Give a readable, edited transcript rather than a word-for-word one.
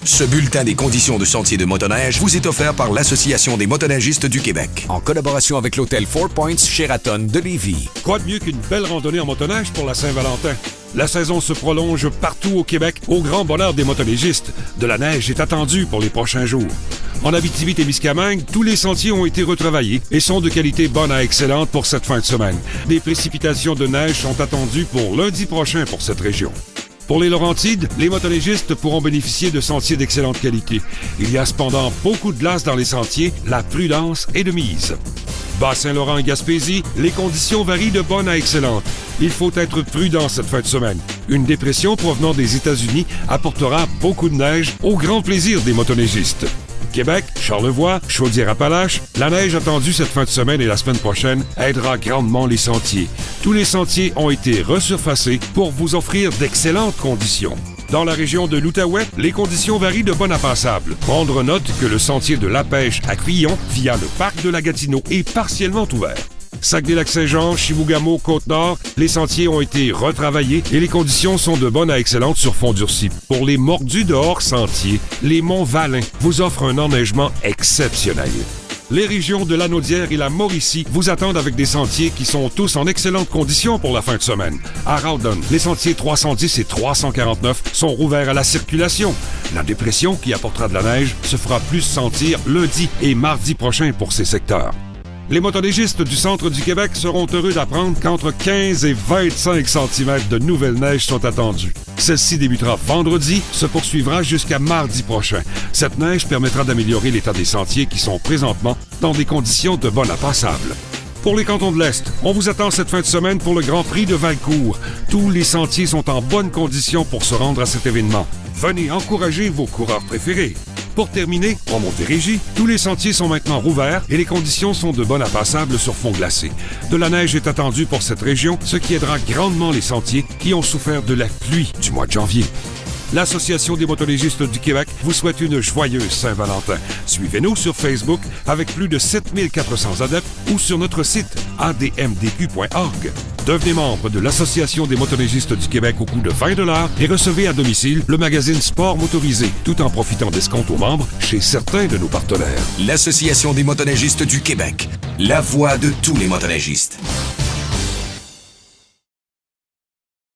Ce bulletin des conditions de sentier de motoneige vous est offert par l'Association des motoneigistes du Québec, en collaboration avec l'hôtel Four Points Sheraton de Lévis. Quoi de mieux qu'une belle randonnée en motoneige pour la Saint-Valentin? La saison se prolonge partout au Québec, au grand bonheur des motoneigistes. De la neige est attendue pour les prochains jours. En Abitibi-Témiscamingue, tous les sentiers ont été retravaillés et sont de qualité bonne à excellente pour cette fin de semaine. Des précipitations de neige sont attendues pour lundi prochain pour cette région. Pour les Laurentides, les motoneigistes pourront bénéficier de sentiers d'excellente qualité. Il y a cependant beaucoup de glace dans les sentiers, la prudence est de mise. Bas-Saint-Laurent et Gaspésie, les conditions varient de bonne à excellente. Il faut être prudent cette fin de semaine. Une dépression provenant des États-Unis apportera beaucoup de neige au grand plaisir des motoneigistes. Québec, Charlevoix, Chaudière-Appalaches, la neige attendue cette fin de semaine et la semaine prochaine aidera grandement les sentiers. Tous les sentiers ont été resurfacés pour vous offrir d'excellentes conditions. Dans la région de l'Outaouais, les conditions varient de bonne à passable. Prendre note que le sentier de La Pêche à Cuillon, via le parc de la Gatineau, est partiellement ouvert. Saguenay-Lac-Saint-Jean, Chibougamau, Côte-Nord, les sentiers ont été retravaillés et les conditions sont de bonne à excellente sur fond durci. Pour les mordus de hors-sentier, les monts Valin vous offrent un enneigement exceptionnel. Les régions de Lanaudière et la Mauricie vous attendent avec des sentiers qui sont tous en excellentes conditions pour la fin de semaine. À Rawdon, les sentiers 310 et 349 sont rouverts à la circulation. La dépression qui apportera de la neige se fera plus sentir lundi et mardi prochain pour ces secteurs. Les motoneigistes du centre du Québec seront heureux d'apprendre qu'entre 15 et 25 cm de nouvelle neige sont attendus. Celle-ci débutera vendredi, se poursuivra jusqu'à mardi prochain. Cette neige permettra d'améliorer l'état des sentiers qui sont présentement dans des conditions de bonne à passable. Pour les cantons de l'Est, on vous attend cette fin de semaine pour le Grand Prix de Valcourt. Tous les sentiers sont en bonne condition pour se rendre à cet événement. Venez encourager vos coureurs préférés. Pour terminer, en Montérégie, tous les sentiers sont maintenant rouverts et les conditions sont de bonne à passable sur fond glacé. De la neige est attendue pour cette région, ce qui aidera grandement les sentiers qui ont souffert de la pluie du mois de janvier. L'Association des motoneigistes du Québec vous souhaite une joyeuse Saint-Valentin. Suivez-nous sur Facebook avec plus de 7400 adeptes ou sur notre site admdq.org. Devenez membre de l'Association des motoneigistes du Québec au coût de 20 $ et recevez à domicile le magazine Sport motorisé, tout en profitant d'escomptes aux membres chez certains de nos partenaires. L'Association des motoneigistes du Québec, la voix de tous les motoneigistes.